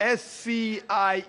SCIENCE,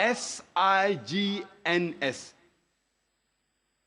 SIGNS।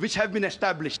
which have been established,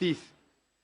30,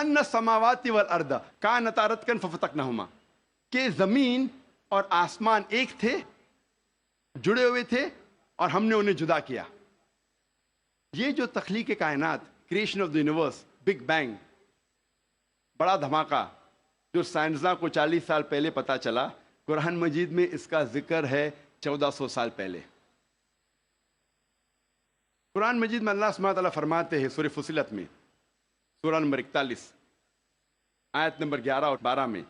ان السماوات والارض کانتا رتقا ففتقناہما، کہ زمین اور آسمان ایک تھے، جڑے ہوئے تھے، اور ہم نے انہیں جدا کیا۔ یہ جو تخلیق کائنات، creation of the universe, big bang, بڑا دھماکہ جو سائنسداں کو 40 سال پہلے پتا چلا، قرآن مجید میں اس کا ذکر ہے 1400 سال پہلے۔ قرآن مجید میں اللہ سبحانہ تعالیٰ فرماتے ہیں سورہ فصلت میں، سورہ نمبر 41 آیت نمبر 11 اور 12 میں،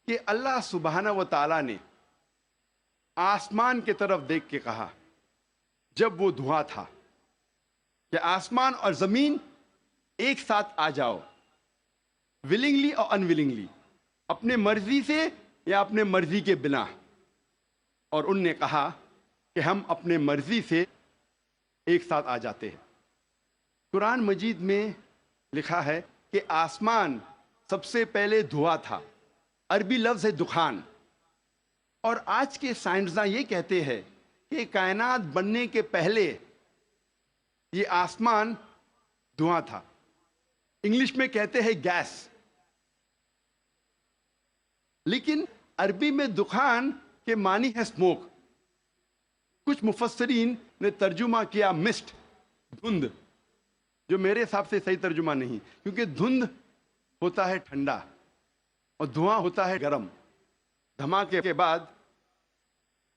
کہ اللہ سبحانہ و تعالیٰ نے آسمان کی طرف دیکھ کے کہا جب وہ دھواں تھا کہ آسمان اور زمین ایک ساتھ آ جاؤ، ولنگلی اور انولنگلی، اپنے مرضی سے یا اپنے مرضی کے بنا، اور ان نے کہا کہ ہم اپنے مرضی سے ایک ساتھ آ جاتے ہیں۔ قرآن مجید میں لکھا ہے کہ آسمان سب سے پہلے دھواں تھا، عربی لفظ ہے دخان، اور آج کے سائنسداں یہ کہتے ہیں کہ کائنات بننے کے پہلے یہ آسمان دھواں تھا، انگلش میں کہتے ہیں گیس، لیکن عربی میں دخان کے معنی ہے اسموک۔ کچھ مفسرین نے ترجمہ کیا مسٹ، دھند، جو میرے حساب سے صحیح ترجمہ نہیں، کیونکہ دھند ہوتا ہے ٹھنڈا اور دھواں ہوتا ہے گرم۔ دھماکے کے بعد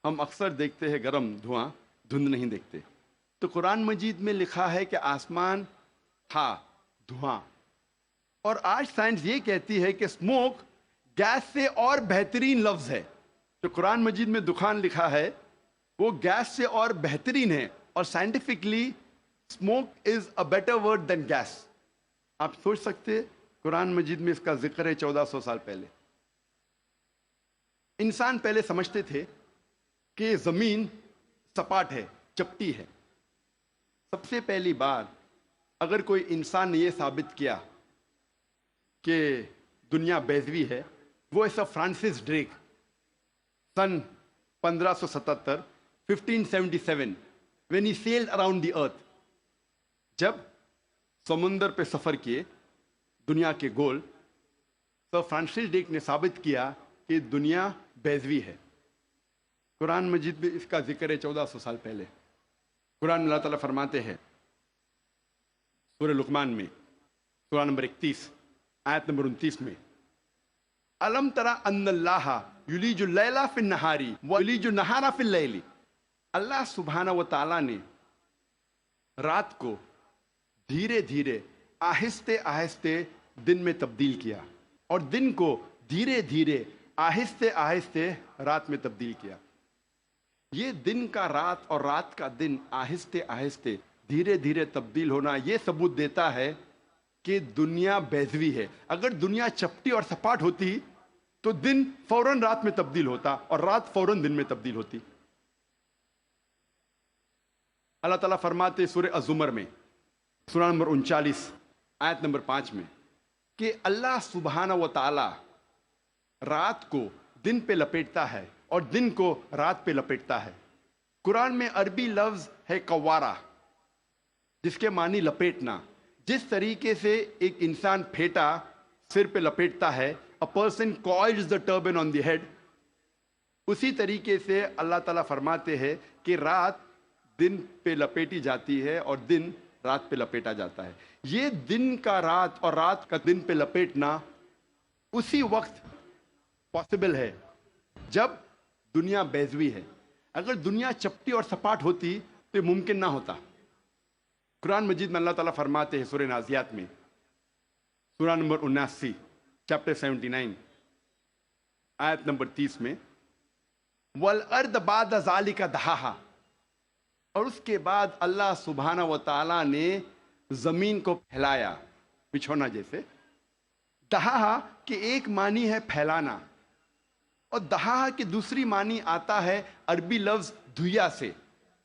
ہم اکثر دیکھتے ہیں گرم دھواں، دھند نہیں دیکھتے۔ تو قرآن مجید میں لکھا ہے کہ آسمان تھا دھواں، اور آج سائنس یہ کہتی ہے کہ اسموک گیس سے اور بہترین لفظ ہے۔ جو قرآن مجید میں دخان لکھا ہے وہ گیس سے اور بہترین ہے، اور scientifically smoke is a better word than gas. آپ سوچ سکتے قرآن مجید میں اس کا ذکر ہے 1400 سال پہلے۔ انسان پہلے سمجھتے تھے کہ زمین سپاٹ ہے، چپٹی ہے۔ سب سے پہلی بار اگر کوئی انسان نے یہ ثابت کیا کہ دنیا بیضوی ہے، وہ ایسا Francis Drake sun 1577 1577 when he sailed around the earth، جب سمندر پہ سفر کیے دنیا کے گول، تو فرانسس ڈریک نے ثابت کیا کہ دنیا بیضوی ہے۔ قرآن مجید میں اس کا ذکر ہے 1400 سال پہلے۔ قرآن اللہ تعالیٰ فرماتے ہیں سورہ لقمان میں، سورہ نمبر 31 آیت نمبر 29 میں، الم ترى ان اللہ یلیج اللیل فی النہار ویلیج النہار فی اللیل، اللہ سبحانہ و تعالیٰ نے رات کو دھیرے دھیرے آہستہ آہستہ دن میں تبدیل کیا، اور دن کو دھیرے دھیرے آہستہ آہستہ رات میں تبدیل کیا۔ یہ دن کا رات اور رات کا دن آہستہ آہستہ دھیرے دھیرے تبدیل ہونا یہ ثبوت دیتا ہے کہ دنیا بیضوی ہے۔ اگر دنیا چپٹی اور سپاٹ ہوتی تو دن فوراً رات میں تبدیل ہوتا اور رات فوراً دن میں تبدیل ہوتی۔ اللہ تعالیٰ فرماتے سورہ الزمر میں، سورہ نمبر 39 آیت نمبر 5 میں، کہ اللہ سبحانہ و تعالی رات کو دن پہ لپیٹتا ہے اور دن کو رات پہ لپیٹتا ہے۔ قرآن میں عربی لفظ ہے قوارہ، جس کے معنی لپیٹنا۔ جس طریقے سے ایک انسان پھیٹا سر پہ لپیٹتا ہے، a person coils the turban on the head، اسی طریقے سے اللہ تعالیٰ فرماتے ہیں کہ رات دن پہ لپیٹی جاتی ہے اور دن رات پہ لپیٹا جاتا ہے۔ یہ دن کا رات اور رات کا دن پہ لپیٹنا اسی وقت پاسبل ہے جب دنیا بیضوی ہے۔ اگر دنیا چپٹی اور سپاٹ ہوتی تو یہ ممکن نہ ہوتا۔ قرآن مجید میں اللہ تعالیٰ فرماتے ہیں سورہ نازیات میں، سورہ نمبر 79 چیپٹر 79 آیت نمبر 30 میں، وَالْأَرْضَ بَعْدَ ذَلِكَ دَحَاهَا، اور اس کے بعد اللہ سبحانہ و تعالیٰ نے زمین کو پھیلایا، بچھونا جیسے۔ دہا کہ ایک معنی ہے پھیلانا، اور دہا کی دوسری معنی آتا ہے عربی لفظ دھویا سے،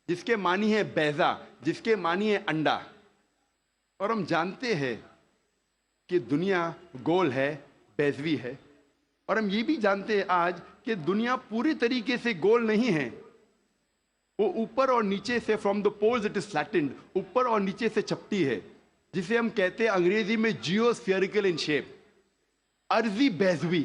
جس کے معنی ہے بیضا، جس کے معنی ہے انڈا۔ اور ہم جانتے ہیں کہ دنیا گول ہے، بیضوی ہے، اور ہم یہ بھی جانتے ہیں آج کہ دنیا پوری طریقے سے گول نہیں ہے، وہ اوپر اور نیچے سے from the poles it is flattened, اوپر اور نیچے سے چپٹی ہے۔ جسے ہم کہتے ہیں انگریزی میں جیو اسفیئریکل ان شیپ، ارضی بیضوی.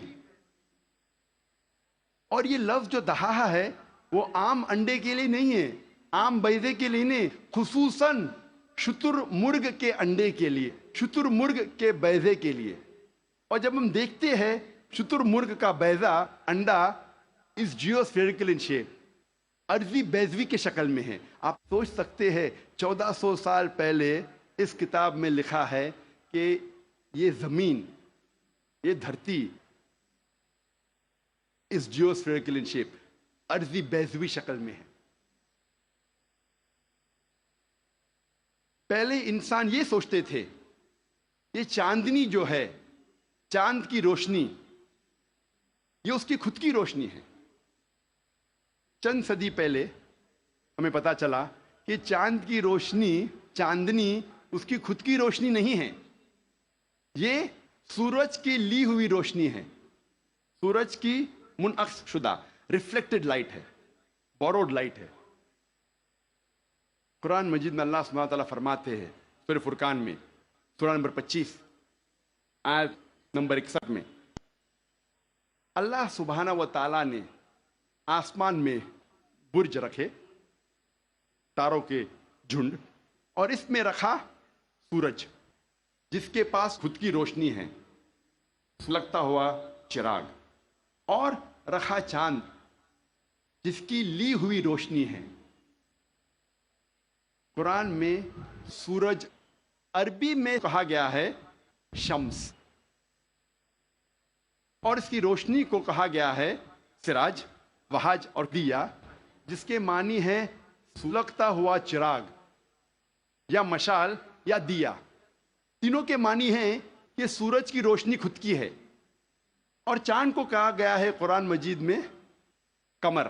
اور یہ لفظ جو دہاہا ہے وہ عام انڈے کے لیے نہیں ہے، عام بیضے کے لیے نہیں، خصوصاً شتر مرغ کے انڈے کے لیے، شتر مرغ کے بیضے کے لیے. اور جب ہم دیکھتے ہیں شتر مرغ کا بیضہ، انڈا اس جیو اسفیئریکل ان شیپ، ارضی بیضوی کے شکل میں ہے. آپ سوچ سکتے ہیں 1400 سال پہلے اس کتاب میں لکھا ہے کہ یہ زمین، یہ دھرتی اس جیو اسفیئریکل ان شیپ، ارضی بیضوی شکل میں ہے. پہلے انسان یہ سوچتے تھے یہ چاندنی جو ہے، چاند کی روشنی، یہ اس کی خود کی روشنی ہے. چند صدی پہلے ہمیں پتا چلا کہ چاند کی روشنی، چاندنی اس کی خود کی روشنی نہیں ہے، یہ سورج کی لی ہوئی روشنی ہے، سورج کی منعکس شدہ ریفلیکٹڈ لائٹ ہے، بوروڈ لائٹ ہے. قرآن مجید میں اللہ سبحانہ تعالیٰ فرماتے ہیں سورہ فرقان میں، سورہ نمبر 25 آیت نمبر 61 میں، اللہ سبحانہ و تعالیٰ نے آسمان میں برج رکھے، تاروں کے جھنڈ، اور اس میں رکھا سورج جس کے پاس خود کی روشنی ہے، سلگتا ہوا چراغ، اور رکھا چاند جس کی لی ہوئی روشنی ہے. قرآن میں سورج عربی میں کہا گیا ہے شمس، اور اس کی روشنی کو کہا گیا ہے سراج، وہاج اور دیا، جس کے معنی ہے سلگتا ہوا چراغ یا مشال یا دیا. تینوں کے معنی ہیں کہ سورج کی روشنی خود کی ہے. اور چاند کو کہا گیا ہے قرآن مجید میں قمر،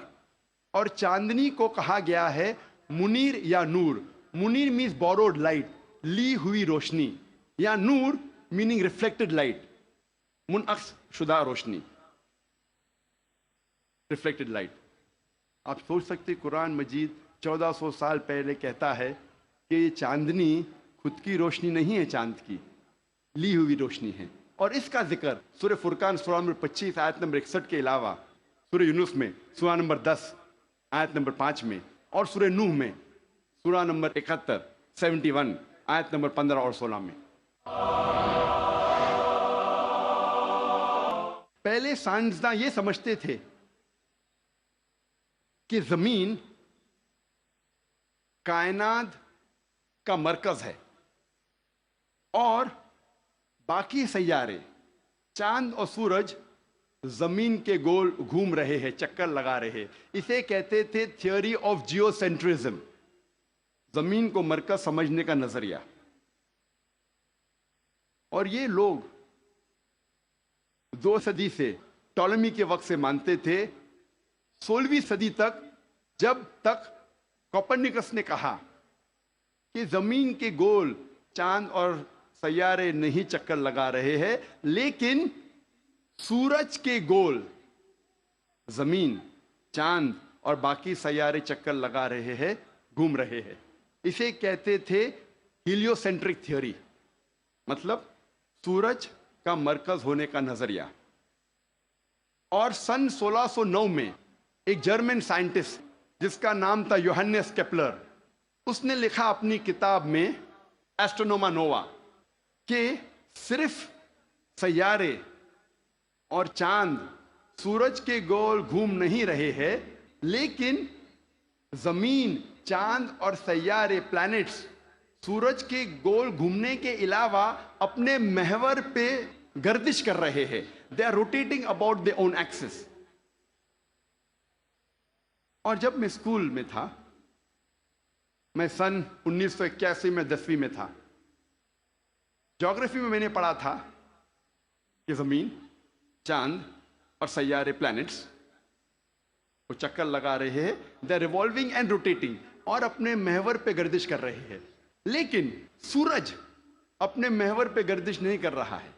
اور چاندنی کو کہا گیا ہے منیر یا نور. منیر مینز بوروڈ لائٹ، لی ہوئی روشنی، یا نور میننگ ریفلیکٹڈ لائٹ، منعکس شدہ روشنی، ریفلیکٹڈ لائٹ. آپ سوچ سکتے قرآن مجید 1400 سال پہلے کہتا ہے کہ یہ چاندنی خود کی روشنی نہیں ہے، چاند کی لی ہوئی روشنی ہے. اور اس کا ذکر سورہ فرقان سورہ نمبر 25 آیت نمبر 61 کے علاوہ سورہ یونس میں سورہ نمبر 10 آیت نمبر 5 میں، اور سورہ نوح میں سورہ نمبر 71 آیت نمبر 15 اور 16 میں. پہلے سائنسداں یہ سمجھتے تھے کہ زمین کائنات کا مرکز ہے اور باقی سیارے، چاند اور سورج زمین کے گول گھوم رہے ہیں، چکر لگا رہے ہیں. اسے کہتے تھے تھیوری آف جیو سینٹرزم، زمین کو مرکز سمجھنے کا نظریہ. اور یہ لوگ 2 صدی سے، ٹولمی کے وقت سے مانتے تھے. 16ویں صدی تک، جب تک کوپرنیکس نے کہا کہ زمین کے گول چاند اور سیارے نہیں چکر لگا رہے ہیں، لیکن سورج کے گول زمین، چاند اور باقی سیارے چکر لگا رہے ہیں، گھوم رہے ہیں. اسے کہتے تھے ہیلیو سینٹرک تھیوری، مطلب سورج کا مرکز ہونے کا نظریہ. اور سن 1609 میں ایک جرمن سائنٹسٹ جس کا نام تھا یوہنس کیپلر، اس نے لکھا اپنی کتاب میں ایسٹرونوما نووا کہ صرف سیارے اور چاند سورج کے گول گھوم نہیں رہے ہیں، لیکن زمین، چاند اور سیارے، پلانٹس، سورج کے گول گھومنے کے علاوہ اپنے محور پہ گردش کر رہے ہیں. They are rotating about their own axis. اور جب میں اسکول میں تھا، میں سن 1981 میں 10ویں میں تھا، جغرافی میں نے پڑھا تھا کہ زمین، چاند اور سیارے، پلانٹس، وہ چکر لگا رہے ہیں، they are revolving and rotating, اور اپنے محور پہ گردش کر رہے ہیں. لیکن سورج اپنے محور پہ گردش نہیں کر رہا ہے.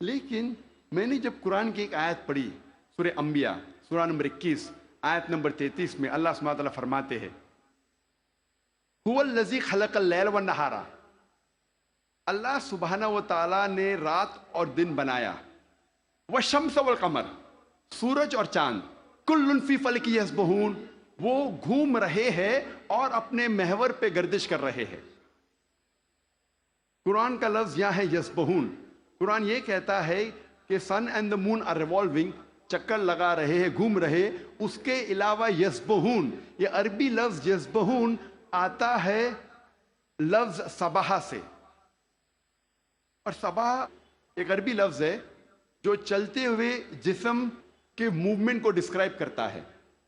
لیکن میں نے جب قرآن کی ایک آیت پڑھی، سورہ انبیاء سورہ نمبر 21 آیت نمبر 33 میں اللہ سبحانہ تعالیٰ فرماتے ہیں هو الذی خلق اللیل والنہار اللہ سبحانہ و تعالیٰ نے رات اور دن بنایا، والشمس والقمر، سورج اور چاند، کل فی فلک یسبحون، وہ گھوم رہے ہیں اور اپنے محور پہ گردش کر رہے ہیں۔ قرآن کا لفظ یہاں ہے یسبحون۔ قرآن یہ کہتا ہے کہ sun and the moon are revolving, چکر لگا رہے ہیں، گھوم رہے۔ اس کے علاوہ یسبحون، یہ عربی لفظ یسبحون آتا ہے لفظ صباح سے، اور صباح ایک عربی لفظ ہے جو چلتے ہوئے جسم کے موومنٹ کو ڈسکرائب کرتا ہے۔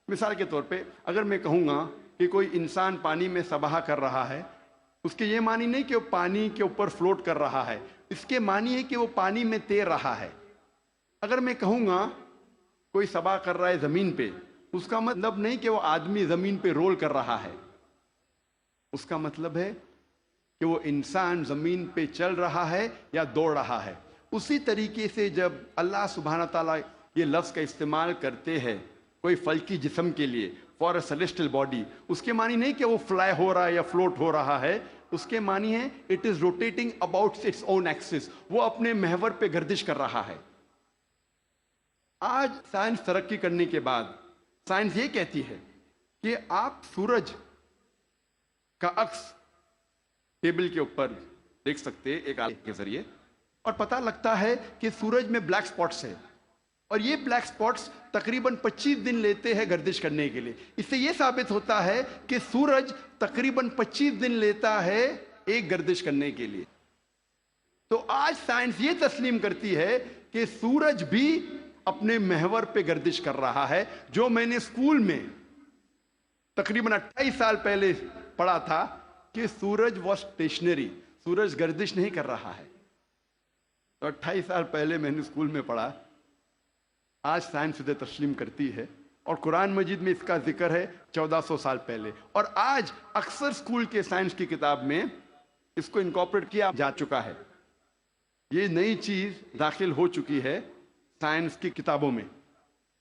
مثال کے طور پہ اگر میں کہوں گا کہ کوئی انسان پانی میں سباہ کر رہا ہے، اس کے یہ معنی نہیں کہ وہ پانی کے اوپر فلوٹ کر رہا ہے، اس کے معنی ہے کہ وہ پانی میں تیر رہا ہے۔ اگر میں کہوں گا کوئی سباہ کر رہا ہے زمین پہ، اس کا مطلب نہیں کہ وہ آدمی زمین پہ رول کر رہا ہے، اس کا مطلب ہے کہ وہ انسان زمین پہ چل رہا ہے یا دوڑ رہا ہے۔ اسی طریقے سے جب اللہ سبحانہ تعالیٰ یہ لفظ کا استعمال کرتے ہیں کوئی فلکی جسم کے لیے، فار اے سیلیسٹل باڈی، اس کے معنی نہیں کہ وہ فلائی ہو رہا ہے یا فلوٹ ہو رہا ہے، اس کے معنی ہے it is rotating about its own axis, وہ اپنے محور پہ گردش کر رہا ہے۔ آج سائنس ترقی کرنے کے بعد سائنس یہ کہتی ہے کہ آپ سورج کا عکس ٹیبل کے اوپر دیکھ سکتے ایک آلے کے ذریعے، اور پتہ لگتا ہے کہ سورج میں بلیک سپاٹس ہے، اور یہ بلیک سپاٹس تقریباً 25 دن لیتے ہیں گردش کرنے کے لیے۔ اس سے یہ ثابت ہوتا ہے کہ سورج تقریباً 25 دن لیتا ہے ایک گردش کرنے کے لیے۔ تو آج سائنس یہ تسلیم کرتی ہے کہ سورج بھی اپنے محور پہ گردش کر رہا ہے۔ جو میں نے اسکول میں تقریباً 28 سال پہلے پڑھا تھا کہ سورج واز اسٹیشنری، سورج گردش نہیں کر رہا ہے، تو 28 سال پہلے میں نے اسکول میں پڑھا، آج سائنس اسے تسلیم کرتی ہے، اور قرآن مجید میں اس کا ذکر ہے 1400 سال پہلے، اور آج اکثر اسکول کے سائنس کی کتاب میں اس کو انکارپوریٹ کیا جا چکا ہے۔ یہ نئی چیز داخل ہو چکی ہے سائنس کی کتابوں میں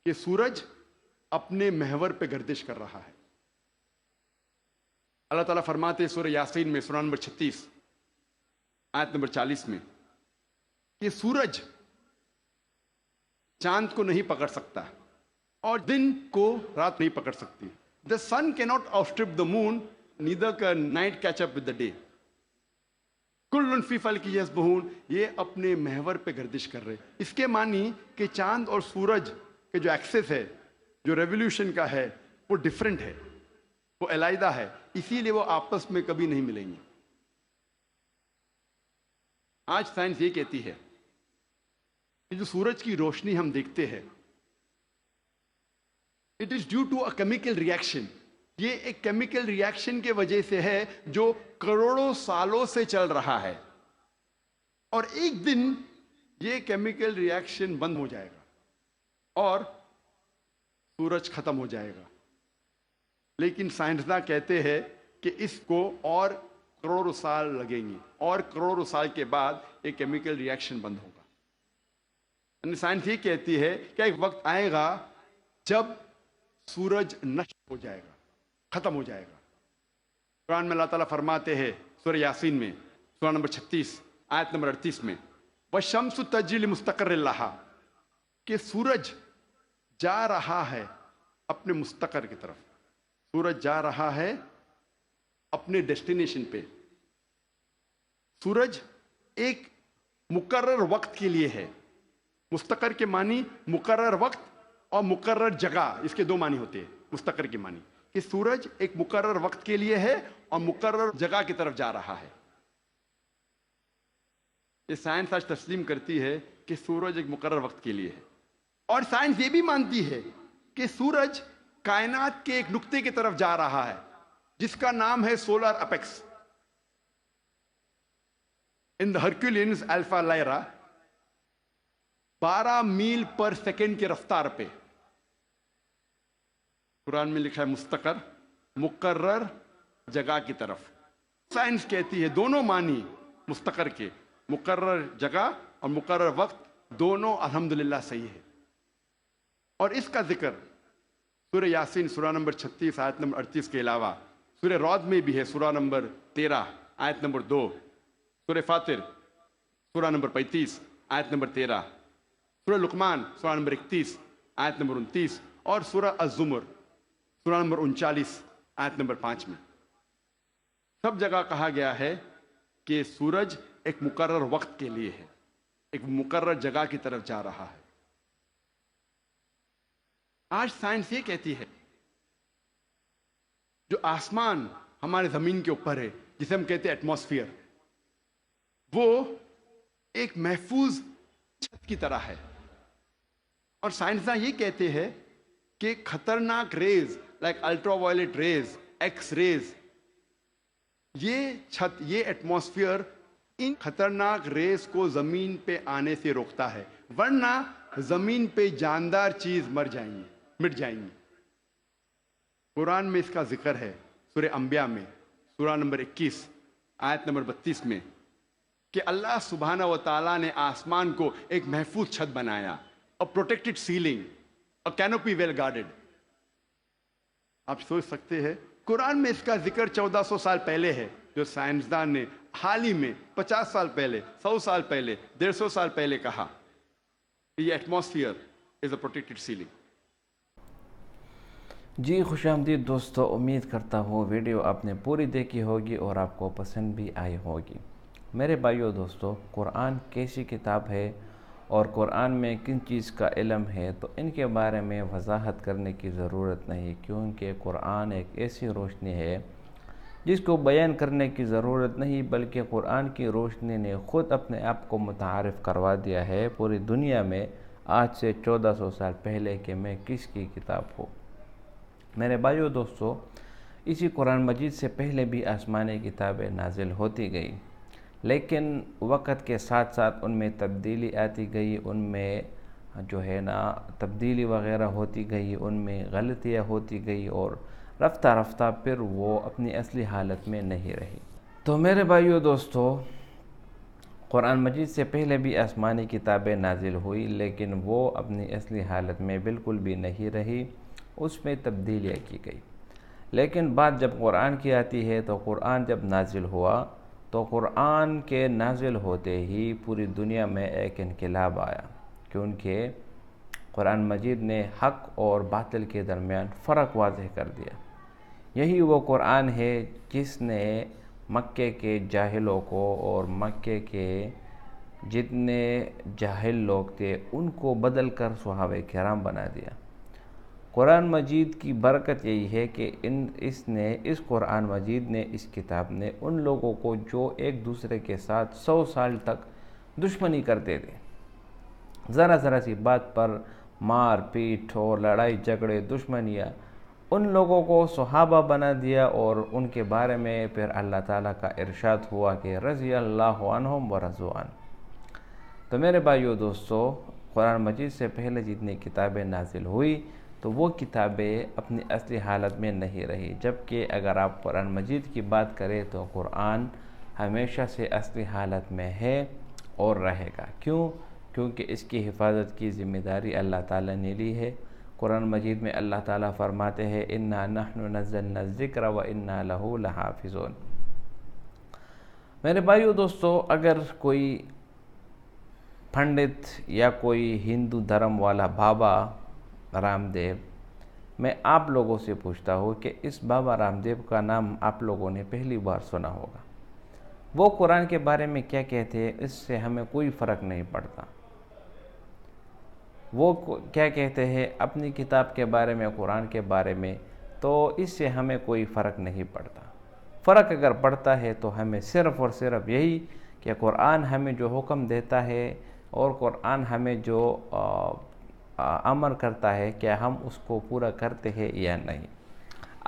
کہ سورج اپنے محور پہ گردش کر رہا ہے۔ اللہ تعالیٰ فرماتے سورہ یاسین میں سورہ نمبر 36 آیت نمبر 40 میں کہ سورج چاند کو نہیں پکڑ سکتا اور دن کو رات نہیں پکڑ سکتی۔ The sun cannot outstrip the moon, neither can night catch up with the day. کل فی فلک یسبحون، یہ اپنے محور پہ گردش کر رہے۔ اس کے معنی کہ چاند اور سورج کے جو ایکسس ہے، جو ریولیوشن کا ہے، وہ ڈیفرنٹ ہے، وہ علیحدہ ہے، اسی لیے وہ آپس میں کبھی نہیں ملیں گے۔ آج سائنس یہ کہتی ہے کہ جو سورج کی روشنی ہم دیکھتے ہیں، it is due to a chemical reaction, یہ ایک کیمیکل ریئیکشن کے وجہ سے ہے جو کروڑوں سالوں سے چل رہا ہے، اور ایک دن یہ کیمیکل ریئیکشن بند ہو جائے گا اور سورج ختم ہو جائے گا۔ لیکن سائنسداں کہتے ہیں کہ اس کو اور کروڑوں سال لگیں گے، اور کروڑوں سال کے بعد ایک کیمیکل ریئیکشن بند ہوگا۔ یعنی سائنس یہ کہتی ہے کہ ایک وقت آئے گا جب سورج نشٹ ہو جائے گا، ختم ہو جائے گا۔ قرآن میں اللہ تعالیٰ فرماتے ہیں سورہ یاسین میں سورہ نمبر 36 آیت نمبر 38 میں وَالشَّمْسُ تَجْرِي لِمُسْتَقَرٍّ لَهَا، کہ سورج جا رہا ہے اپنے مستقر کی طرف، سورج جا رہا ہے اپنے ڈیسٹینیشن پہ۔ سورج ایک مقرر وقت کے لیے ہے۔ مستقر کے معنی مقرر وقت اور مقرر جگہ، اس کے دو معنی ہوتے ہیں مستقر کے معنی، کہ سورج ایک مقرر وقت کے لیے ہے اور مقرر جگہ کی طرف جا رہا ہے۔ یہ سائنس آج تسلیم کرتی ہے کہ سورج ایک مقرر وقت کے لیے ہے، اور سائنس یہ بھی مانتی ہے کہ سورج کائنات کے ایک نقطے کی طرف جا رہا ہے جس کا نام ہے سولر اپیکس۔ ان دا ہرکولینز الفا لائرا 12 میل پر سیکنڈ کی رفتار پہ، قرآن میں لکھا ہے مستقر، مقرر جگہ کی طرف۔ سائنس کہتی ہے دونوں معنی مستقر کے، مقرر جگہ اور مقرر وقت، دونوں الحمدللہ صحیح ہے۔ اور اس کا ذکر سورہ یاسین سورہ نمبر 36 آیت نمبر 38 کے علاوہ سورہ رعد میں بھی ہے، سورہ نمبر 13 آیت نمبر 2، سورہ فاطر سورہ نمبر 35 آیت نمبر 13، سورہ لقمان سورہ نمبر 31 آیت نمبر 29، اور سورہ الزمر سورہ نمبر 39 آیت نمبر 5 میں سب جگہ کہا گیا ہے کہ سورج ایک مقرر وقت کے لیے ہے، ایک مقرر جگہ کی طرف جا رہا ہے۔ آج سائنس یہ کہتی ہے جو آسمان ہمارے زمین کے اوپر ہے، جسے ہم کہتے ہیں ایٹماسفیئر، وہ ایک محفوظ چھت کی طرح ہے، اور سائنسداں یہ کہتے ہیں کہ خطرناک rays like ultraviolet rays, X rays, یہ چھت، یہ ایٹماسفیئر ان خطرناک ریز کو زمین پہ آنے سے روکتا ہے، ورنہ زمین پہ جاندار چیز مٹ جائیں گی۔ قرآن میں اس کا ذکر ہے سورہ انبیاء میں سورہ نمبر 21 آیت نمبر 32 میں کہ اللہ سبحانہ و تعالیٰ نے آسمان کو ایک محفوظ چھت بنایا، a protected ceiling, a canopy well guarded۔ آپ سوچ سکتے ہیں قرآن میں اس کا ذکر 1400 سال پہلے ہے، جو سائنسدان نے حال ہی میں 50 سال پہلے، 100 سال پہلے، 150 سال پہلے کہا کہ یہ atmosphere is a protected ceiling۔ جی خوش آمدید دوستو، امید کرتا ہوں ویڈیو آپ نے پوری دیکھی ہوگی اور آپ کو پسند بھی آئی ہوگی۔ میرے بھائیو دوستو، قرآن کیسی کتاب ہے اور قرآن میں کن چیز کا علم ہے، تو ان کے بارے میں وضاحت کرنے کی ضرورت نہیں، کیونکہ قرآن ایک ایسی روشنی ہے جس کو بیان کرنے کی ضرورت نہیں، بلکہ قرآن کی روشنی نے خود اپنے آپ کو متعارف کروا دیا ہے پوری دنیا میں آج سے 1400 سال پہلے کہ میں کس کی کتاب ہوں۔ میرے بھائیو دوستو، اسی قرآن مجید سے پہلے بھی آسمانی کتابیں نازل ہوتی گئی، لیکن وقت کے ساتھ ساتھ ان میں تبدیلی آتی گئی، ان میں جو ہے نا تبدیلی وغیرہ ہوتی گئی، ان میں غلطیاں ہوتی گئی، اور رفتہ رفتہ پھر وہ اپنی اصلی حالت میں نہیں رہی۔ تو میرے بھائیو دوستو، قرآن مجید سے پہلے بھی آسمانی کتابیں نازل ہوئی، لیکن وہ اپنی اصلی حالت میں بالکل بھی نہیں رہی، اس میں تبدیلیاں کی گئی۔ لیکن بات جب قرآن کی آتی ہے تو قرآن جب نازل ہوا تو قرآن کے نازل ہوتے ہی پوری دنیا میں ایک انقلاب آیا، کیونکہ قرآن مجید نے حق اور باطل کے درمیان فرق واضح کر دیا۔ یہی وہ قرآن ہے جس نے مکے کے جاہلوں کو اور مکے کے جتنے جاہل لوگ تھے ان کو بدل کر صحابہ کرام بنا دیا۔ قرآن مجید کی برکت یہی ہے کہ اس قرآن مجید نے، اس کتاب نے ان لوگوں کو جو ایک دوسرے کے ساتھ 100 سال تک دشمنی کرتے تھے، ذرا سی بات پر مار پیٹ اور لڑائی جھگڑے دشمنیاں، ان لوگوں کو صحابہ بنا دیا، اور ان کے بارے میں پھر اللہ تعالیٰ کا ارشاد ہوا کہ رضی اللہ عنہم ورضوا عنہ۔ تو میرے بھائیو دوستو، قرآن مجید سے پہلے جتنی کتابیں نازل ہوئی تو وہ کتابیں اپنی اصلی حالت میں نہیں رہی، جبکہ اگر آپ قرآن مجید کی بات کریں تو قرآن ہمیشہ سے اصلی حالت میں ہے اور رہے گا۔ کیونکہ اس کی حفاظت کی ذمہ داری اللہ تعالیٰ نے لی ہے۔ قرآن مجید میں اللہ تعالیٰ فرماتے ہیں اِنَّا نَحْنُ نَزَّلْنَا الذِّكْرَ وَإِنَّا لَهُ لَحَافِظُونَ۔ میرے بھائیو دوستو، اگر کوئی پنڈت یا کوئی ہندو دھرم والا بابا رام دیو، میں آپ لوگوں سے پوچھتا ہوں کہ اس بابا رام دیو کا نام آپ لوگوں نے پہلی بار سنا ہوگا۔ وہ قرآن کے بارے میں کیا کہتے ہیں اس سے ہمیں کوئی فرق نہیں پڑتا۔ وہ کیا کہتے ہیں اپنی کتاب کے بارے میں، قرآن کے بارے میں، تو اس سے ہمیں کوئی فرق نہیں پڑتا۔ فرق اگر پڑتا ہے تو ہمیں صرف اور صرف یہی کہ قرآن ہمیں جو حکم دیتا ہے اور قرآن ہمیں جو امر کرتا ہے کیا ہم اس کو پورا کرتے ہیں یا نہیں۔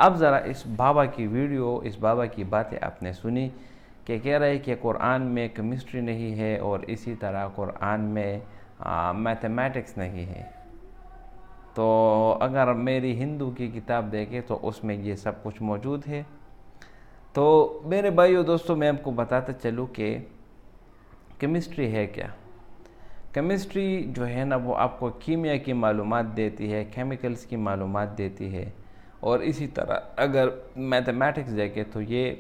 اب ذرا اس بابا کی ویڈیو، اس بابا کی باتیں آپ نے سنی کہ کہہ رہے کہ قرآن میں کیمسٹری نہیں ہے، اور اسی طرح قرآن میں میتھمیٹکس نہیں ہے۔ تو اگر میری ہندو کی کتاب دیکھیں تو اس میں یہ سب کچھ موجود ہے۔ تو میرے بھائیو دوستو، میں آپ کو بتاتا چلوں کہ کیمسٹری ہے کیا۔ کیمسٹری جو ہے نا وہ آپ کو کیمیا کی معلومات دیتی ہے، کیمیکلز کی معلومات دیتی ہے، اور اسی طرح اگر میتھمیٹکس دیکھیں تو یہ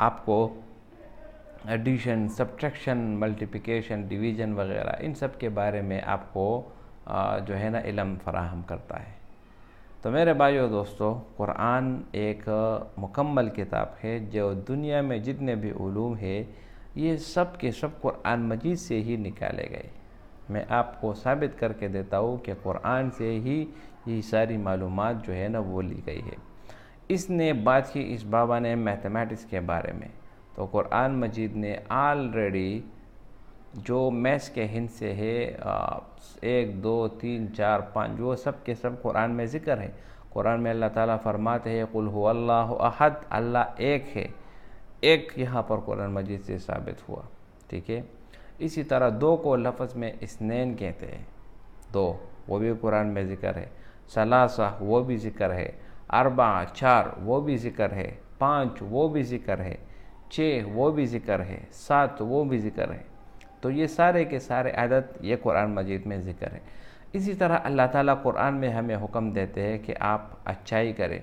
آپ کو ایڈیشن، سبٹریکشن، ملٹیپلیکیشن، ڈویژن وغیرہ، ان سب کے بارے میں آپ کو جو ہے نا علم فراہم کرتا ہے۔ تو میرے بھائیو دوستو، قرآن ایک مکمل کتاب ہے جو دنیا میں جتنے بھی علوم ہے یہ سب کے سب قرآن مجید سے ہی نکالے گئے۔ میں آپ کو ثابت کر کے دیتا ہوں کہ قرآن سے ہی یہ ساری معلومات جو ہے نا وہ لی گئی ہے۔ اس نے بات کی اس بابا نے میتھمیٹکس کے بارے میں، تو قرآن مجید نے آلریڈی جو میتھس کے ہند سے ہے 1 2 3 4 5 وہ سب کے سب قرآن میں ذکر ہے۔ قرآن میں اللہ تعالیٰ فرماتے ہیں قل هو اللہ احد، اللہ ایک ہے، ایک یہاں پر قرآن مجید سے ثابت ہوا، ٹھیک ہے۔ اسی طرح 2 کو لفظ میں اثنین کہتے ہیں، 2 وہ بھی قرآن میں ذکر ہے، ثلاثہ وہ بھی ذکر ہے، 4 4 وہ بھی ذکر ہے، 5 وہ بھی ذکر ہے، 6 وہ بھی ذکر ہے، 7 وہ بھی ذکر ہے۔ تو یہ سارے کے سارے عدد یہ قرآن مجید میں ذکر ہے۔ اسی طرح اللہ تعالیٰ قرآن میں ہمیں حکم دیتے ہیں کہ آپ اچھائی کریں،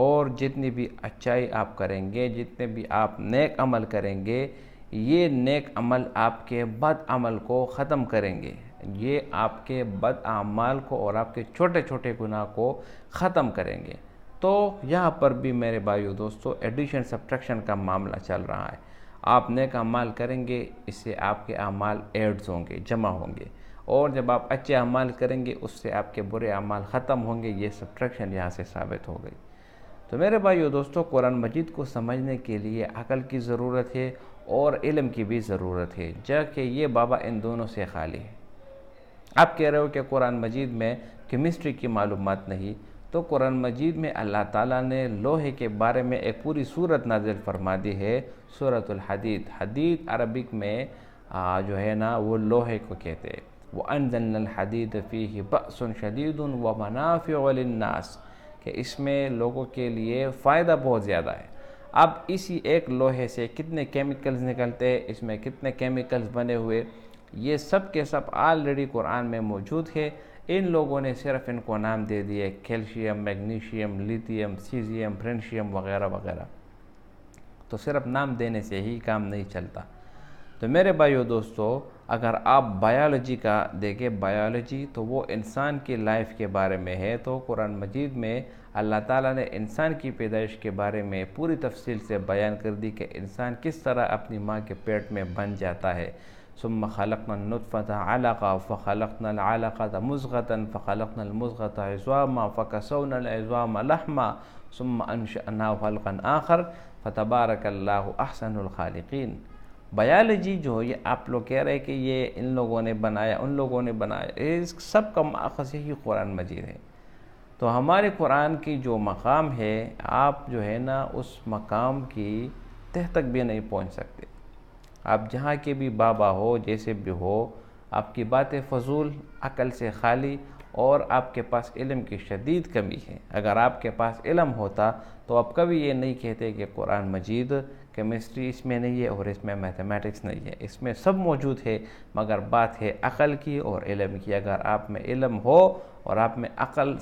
اور جتنی بھی اچھائی آپ کریں گے، جتنے بھی آپ نیک عمل کریں گے، یہ نیک عمل آپ کے بد عمل کو ختم کریں گے، یہ آپ کے بد اعمال کو اور آپ کے چھوٹے چھوٹے گناہ کو ختم کریں گے۔ تو یہاں پر بھی میرے بھائیو دوستو ایڈیشن سبٹریکشن کا معاملہ چل رہا ہے۔ آپ نیک اعمال کریں گے، اس سے آپ کے اعمال ایڈز ہوں گے، جمع ہوں گے، اور جب آپ اچھے اعمال کریں گے اس سے آپ کے برے اعمال ختم ہوں گے۔ یہ سبٹریکشن یہاں سے ثابت ہو گئی۔ تو میرے بھائیو دوستو، قرآن مجید کو سمجھنے کے لیے عقل کی ضرورت ہے اور علم کی بھی ضرورت ہے، جبکہ یہ بابا ان دونوں سے خالی ہے۔ آپ کہہ رہے ہو کہ قرآن مجید میں کیمسٹری کی معلومات نہیں، تو قرآن مجید میں اللہ تعالیٰ نے لوہے کے بارے میں ایک پوری سورت نازل فرما دی ہے، سورۃ الحدید۔ حدید عربک میں جو ہے نا وہ لوہے کو کہتے ہیں۔ وَأَنزَلْنَا الْحَدِيدَ فِيهِ بَأْسٌ شَدِيدٌ وَمَنَافِعُ لِلنَّاسِ، کہ اس میں لوگوں کے لیے فائدہ بہت زیادہ ہے۔ اب اسی ایک لوہے سے کتنے کیمیکلز نکلتے ہیں، اس میں کتنے کیمیکلز بنے ہوئے، یہ سب کے سب آلریڈی قرآن میں موجود ہے۔ ان لوگوں نے صرف ان کو نام دے دیے، کیلشیم، میگنیشیم، لیتھیم، سیزیم، فرینشیم وغیرہ وغیرہ۔ تو صرف نام دینے سے ہی کام نہیں چلتا۔ تو میرے بھائیو دوستو، اگر آپ بایولوجی کا دیکھیں، بایولوجی تو وہ انسان کی لائف کے بارے میں ہے، تو قرآن مجید میں اللہ تعالیٰ نے انسان کی پیدائش کے بارے میں پوری تفصیل سے بیان کر دی کہ انسان کس طرح اپنی ماں کے پیٹ میں بن جاتا ہے۔ ثم خلقنا النطفة علقة فخلقنا العلقة مضغة فخلقنا المضغة عظاما فكسونا العظام لحما ثم انشأناه خلقا آخر فتبارك الله احسن الخالقین۔ بایولوجی جو یہ آپ لوگ کہہ رہے ہیں کہ یہ ان لوگوں نے بنایا، ان لوگوں نے بنایا، اس سب کا ماخذ ہی قرآن مجید ہے۔ تو ہمارے قرآن کی جو مقام ہے، آپ جو ہے نا اس مقام کی تہ تک بھی نہیں پہنچ سکتے۔ آپ جہاں کے بھی بابا ہو، جیسے بھی ہو، آپ کی باتیں فضول، عقل سے خالی، اور آپ کے پاس علم کی شدید کمی ہے۔ اگر آپ کے پاس علم ہوتا تو آپ کبھی یہ نہیں کہتے کہ قرآن مجید کیمسٹری اس میں نہیں ہے اور اس میں میتھمیٹکس نہیں ہے، اس میں سب موجود ہے، مگر بات ہے عقل کی اور علم کی۔ اگر آپ میں علم ہو اور آپ میں عقل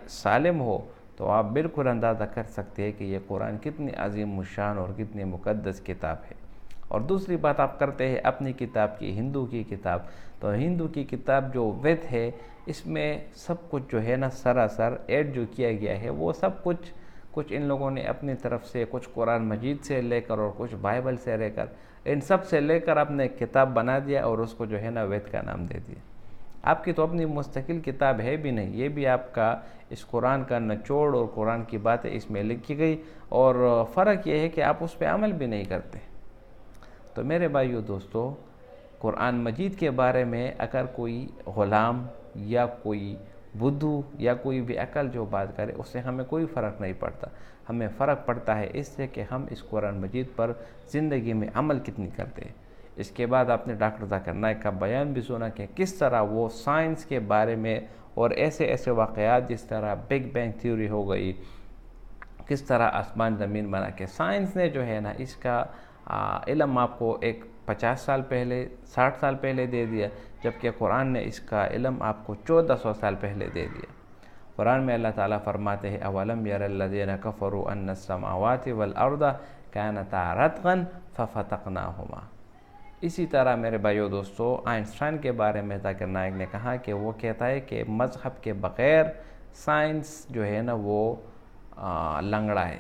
سالم ہو تو آپ بالکل اندازہ کر سکتے ہیں کہ یہ قرآن کتنی عظیم الشان اور کتنی مقدس کتاب ہے۔ اور دوسری بات آپ کرتے ہیں اپنی کتاب کی، ہندو کی کتاب، تو ہندو کی کتاب جو وید ہے، اس میں سب کچھ جو ہے نا سراسر ایڈ جو کیا گیا ہے، وہ سب کچھ ان لوگوں نے اپنی طرف سے، کچھ قرآن مجید سے لے کر اور کچھ بائبل سے لے کر، ان سب سے لے کر اپنے کتاب بنا دیا اور اس کو جو ہے نا وید کا نام دے دیا۔ آپ کی تو اپنی مستقل کتاب ہے بھی نہیں، یہ بھی آپ کا اس قرآن کا نچوڑ اور قرآن کی باتیں اس میں لکھی گئی، اور فرق یہ ہے کہ آپ اس پہ عمل بھی نہیں کرتے۔ تو میرے بھائیو دوستو، قرآن مجید کے بارے میں اگر کوئی غلام یا کوئی بدھو یا کوئی بھی عقل جو بات کرے، اس سے ہمیں کوئی فرق نہیں پڑتا۔ ہمیں فرق پڑتا ہے اس سے کہ ہم اس قرآن مجید پر زندگی میں عمل کتنی کرتے ہیں۔ اس کے بعد آپ نے ڈاکٹر ذاکر نائک کا بیان بھی سنا کہ کس طرح وہ سائنس کے بارے میں اور ایسے واقعات جس طرح بگ بینگ تھیوری ہو گئی، کس طرح آسمان زمین بنا کے سائنس نے جو ہے نا اس کا علم آپ کو ایک 50 سال پہلے، 60 سال پہلے دے دیا، جبکہ قرآن نے اس کا علم آپ کو 1400 سال پہلے دے دیا۔ قرآن میں اللہ تعالیٰ فرماتے ہیں اولم یر الذین کفروا ان السماوات والارض کانتا رتقا ففتقناہما۔ اسی طرح میرے بھائیو دوستو آئنسٹائن کے بارے میں ذاکر نائک نے کہا کہ وہ کہتا ہے کہ مذہب کے بغیر سائنس جو ہے نا وہ لنگڑا ہے۔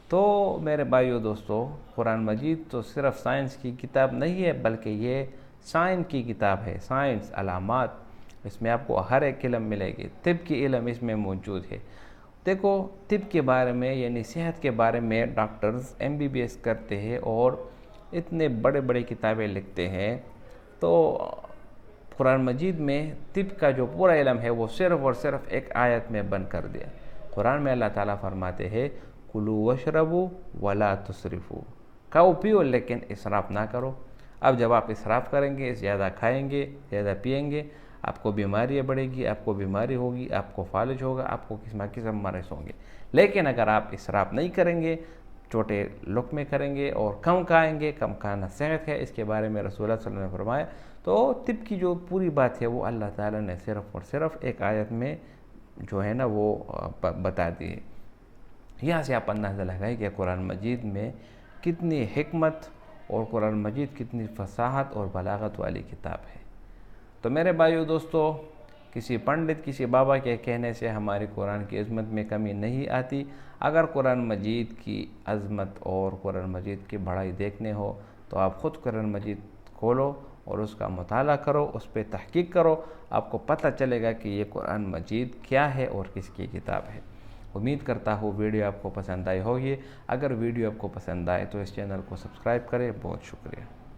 تو میرے بھائیو دوستو قرآن مجید تو صرف سائنس کی کتاب نہیں ہے بلکہ یہ سائنس کی کتاب ہے، سائنس، علامات، اس میں آپ کو ہر ایک علم ملے گی، طب کی علم اس میں موجود ہے۔ دیکھو طب کے بارے میں یعنی صحت کے بارے میں ڈاکٹرز MBBS کرتے ہیں اور اتنے بڑے بڑے کتابیں لکھتے ہیں، تو قرآن مجید میں طب کا جو پورا علم ہے وہ صرف اور صرف ایک آیت میں بند کر دیا۔ قرآن میں اللہ تعالیٰ فرماتے ہیں کلوا واشربوا ولا تسرفوا، کھاؤ پیو لیکن اسراف نہ کرو۔ اب جب آپ اسراف کریں گے، زیادہ کھائیں گے، زیادہ پئیں گے، آپ کو بیماریاں بڑھے گی، آپ کو بیماری ہوگی، آپ کو فالج ہوگا، آپ کو قسم مرض ہوں گے۔ لیکن اگر آپ اسراف نہیں کریں گے، چھوٹے لقمے کریں گے اور کم کھائیں گے، کم کھانا صحت ہے، اس کے بارے میں رسول اللہ صلی اللہ علیہ وسلم نے فرمایا، تو طب کی جو پوری بات ہے وہ اللہ تعالیٰ نے صرف اور صرف ایک آیت میں جو ہے نا وہ بتا دی ہے۔ یہاں سے آپ اندازہ لگائیں کہ قرآن مجید میں کتنی حکمت اور قرآن مجید کتنی فصاحت اور بلاغت والی کتاب ہے۔ تو میرے بھائیو دوستو، کسی پنڈت، کسی بابا کے کہنے سے ہماری قرآن کی عظمت میں کمی نہیں آتی۔ اگر قرآن مجید کی عظمت اور قرآن مجید کی بڑائی دیکھنے ہو تو آپ خود قرآن مجید کھولو اور اس کا مطالعہ کرو، اس پہ تحقیق کرو، آپ کو پتہ چلے گا کہ یہ قرآن مجید کیا ہے اور کس کی کتاب ہے۔ امید کرتا ہوں ویڈیو آپ کو پسند آئی ہوگی۔ اگر ویڈیو آپ کو پسند آئے تو اس چینل کو سبسکرائب کریں۔ بہت شکریہ۔